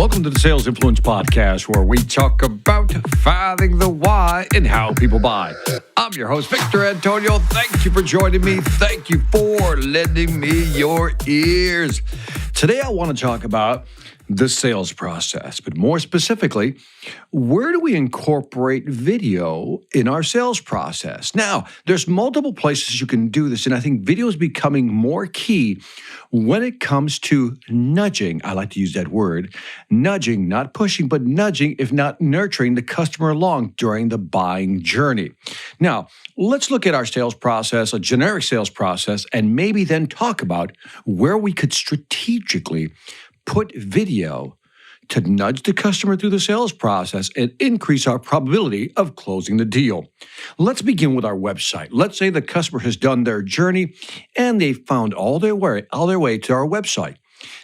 Welcome to the Sales Influence Podcast, where we talk about finding the why and how people buy. I'm your host, Victor Antonio. Thank you for joining me. Thank you for lending me your ears. Today, I want to talk about the sales process, but more specifically, where do we incorporate video in our sales process? Now, there's multiple places you can do this, and I think video is becoming more key when it comes to nudging. I like to use that word, nudging, not pushing, but nudging, if not nurturing the customer along during the buying journey. Now, let's look at our sales process, a generic sales process, and maybe then talk about where we could strategically put video to nudge the customer through the sales process and increase our probability of closing the deal. Let's begin with our website. Let's say the customer has done their journey and they found all their way to our website.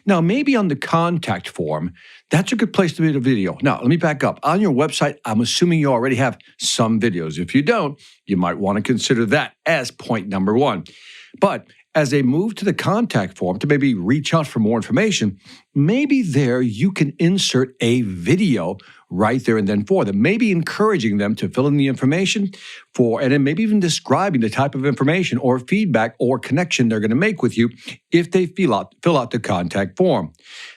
Now, maybe on the contact form, that's a good place to be a video. Now, let me back up. On your website, I'm assuming you already have some videos. If you don't, you might want to consider that as point number one. But as they move to the contact form to maybe reach out for more information, maybe there you can insert a video right there and then for them, maybe encouraging them to fill in the information and then maybe even describing the type of information or feedback or connection they're going to make with you if they fill out the contact form.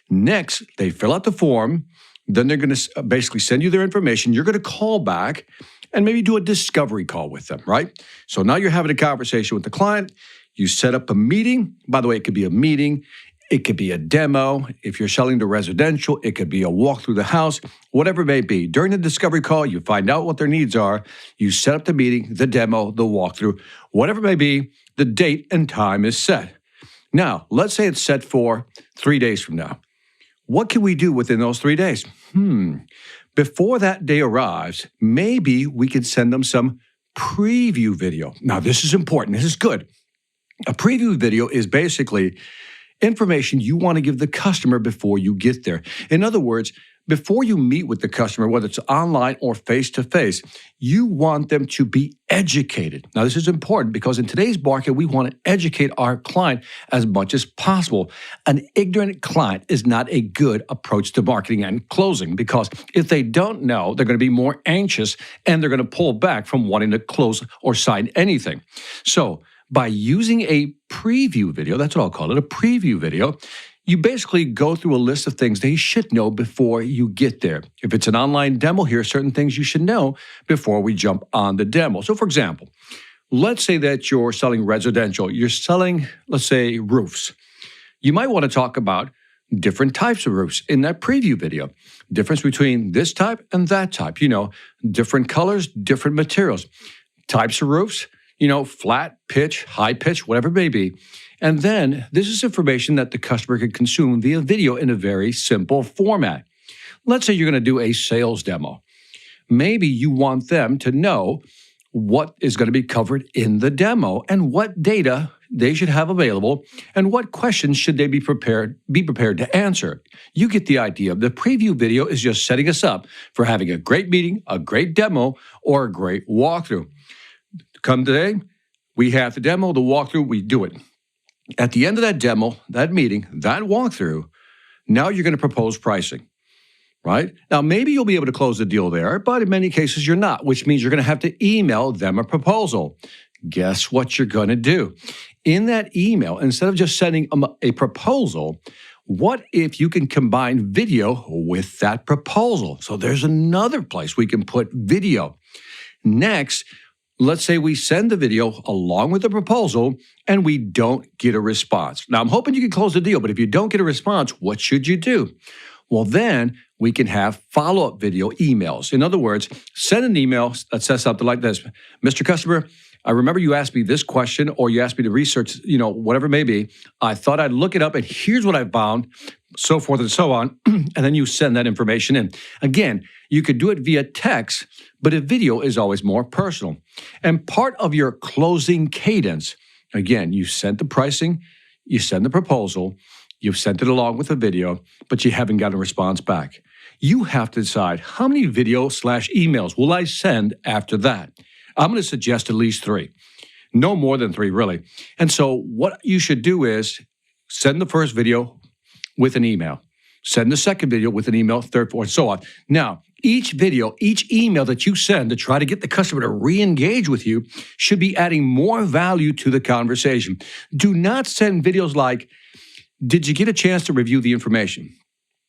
Next, they fill out the form, then they're going to basically send you their information. You're going to call back and maybe do a discovery call with them, right? So now you're having a conversation with the client. You set up a meeting. By the way, it could be a meeting. It could be a demo. If you're selling to residential, it could be a walk through the house, whatever it may be. During the discovery call, you find out what their needs are. You set up the meeting, the demo, the walkthrough, whatever it may be, the date and time is set. Now, let's say it's set for 3 days from now. What can we do within those 3 days? Before that day arrives, maybe we could send them some preview video. Now, this is important. This is good. A preview video is basically information you want to give the customer before you get there. In other words, before you meet with the customer, whether it's online or face-to-face, you want them to be educated. Now, this is important because in today's market, we want to educate our client as much as possible. An ignorant client is not a good approach to marketing and closing because if they don't know, they're going to be more anxious and they're going to pull back from wanting to close or sign anything. So, by using a preview video, that's what I'll call it, a preview video, you basically go through a list of things they should know before you get there. If it's an online demo, here are certain things you should know before we jump on the demo. So for example, let's say that you're selling residential. You're selling, let's say, roofs. You might want to talk about different types of roofs in that preview video. Difference between this type and that type. Different colors, different materials. Types of roofs. Flat, pitch, high pitch, whatever it may be. And then this is information that the customer can consume via video in a very simple format. Let's say you're going to do a sales demo. Maybe you want them to know what is going to be covered in the demo and what data they should have available and what questions should they be prepared to answer. You get the idea. The preview video is just setting us up for having a great meeting, a great demo, or a great walkthrough. Come today, we have the demo, the walkthrough, we do it. At the end of that demo, that meeting, that walkthrough, now you're going to propose pricing, right? Now, maybe you'll be able to close the deal there, but in many cases you're not, which means you're going to have to email them a proposal. Guess what you're going to do? In that email, instead of just sending them a proposal, what if you can combine video with that proposal? So there's another place we can put video. Next, let's say we send the video along with the proposal and we don't get a response. Now, I'm hoping you can close the deal, but if you don't get a response, what should you do? Well, then we can have follow-up video emails. In other words, send an email that says something like this. Mr. Customer, I remember you asked me this question or you asked me to research, whatever it may be. I thought I'd look it up and here's what I found, so forth and so on. And then you send that information in. Again, you could do it via text, but a video is always more personal. And part of your closing cadence, again, you sent the pricing, you send the proposal, you've sent it along with a video, but you haven't gotten a response back. You have to decide how many video/emails will I send after that. I'm going to suggest at least 3. No more than 3, really. And so what you should do is send the first video with an email. Send the second video with an email, third, fourth, and so on. Now, each video, each email that you send to try to get the customer to re-engage with you should be adding more value to the conversation. Do not send videos like, did you get a chance to review the information?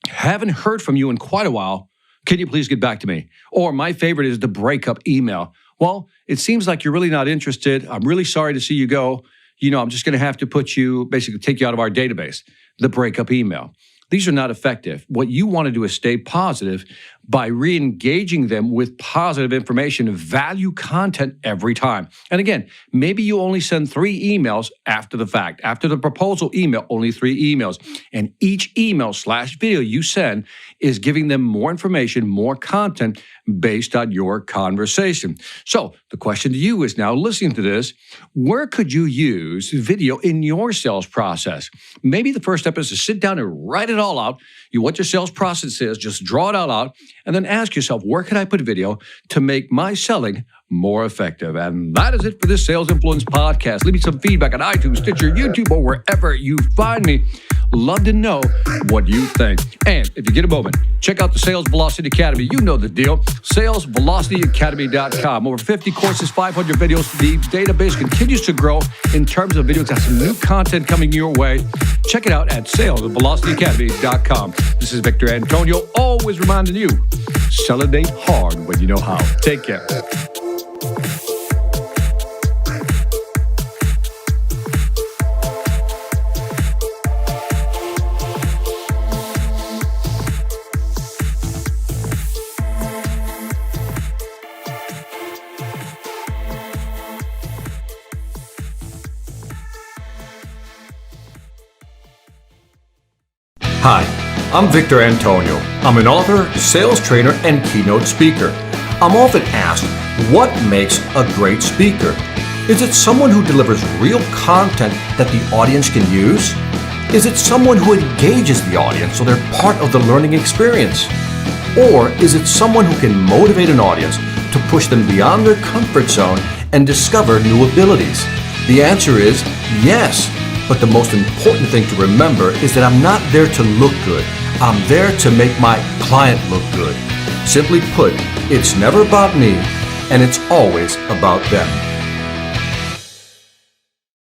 Haven't heard from you in quite a while. Can you please get back to me? Or my favorite is the breakup email. Well, it seems like you're really not interested. I'm really sorry to see you go. I'm just going to have to basically take you out of our database. The breakup email. These are not effective. What you want to do is stay positive by re-engaging them with positive information, value content every time. And again, maybe you only send 3 emails after the fact. After the proposal email, only 3 emails. And each email/video you send is giving them more information, more content based on your conversation. So the question to you is now, listening to this, where could you use video in your sales process? Maybe the first step is to sit down and write it all out. What your sales process is, just draw it all out, and then ask yourself, where can I put video to make my selling more effective? And that is it for this Sales Influence podcast. Leave me some feedback on iTunes, Stitcher, YouTube, or wherever you find me. Love to know what you think. And if you get a moment, check out the Sales Velocity Academy. You know the deal. SalesVelocityAcademy.com. Over 50 courses, 500 videos. The database continues to grow in terms of videos. Got some new content coming your way. Check it out at SalesVelocityAcademy.com. This is Victor Antonio, always reminding you, celebrate hard when you know how. Take care. Hi, I'm Victor Antonio. I'm an author, sales trainer, and keynote speaker. I'm often asked, what makes a great speaker? Is it someone who delivers real content that the audience can use? Is it someone who engages the audience so they're part of the learning experience? Or is it someone who can motivate an audience to push them beyond their comfort zone and discover new abilities? The answer is yes. But the most important thing to remember is that I'm not there to look good. I'm there to make my client look good. Simply put, it's never about me, and it's always about them.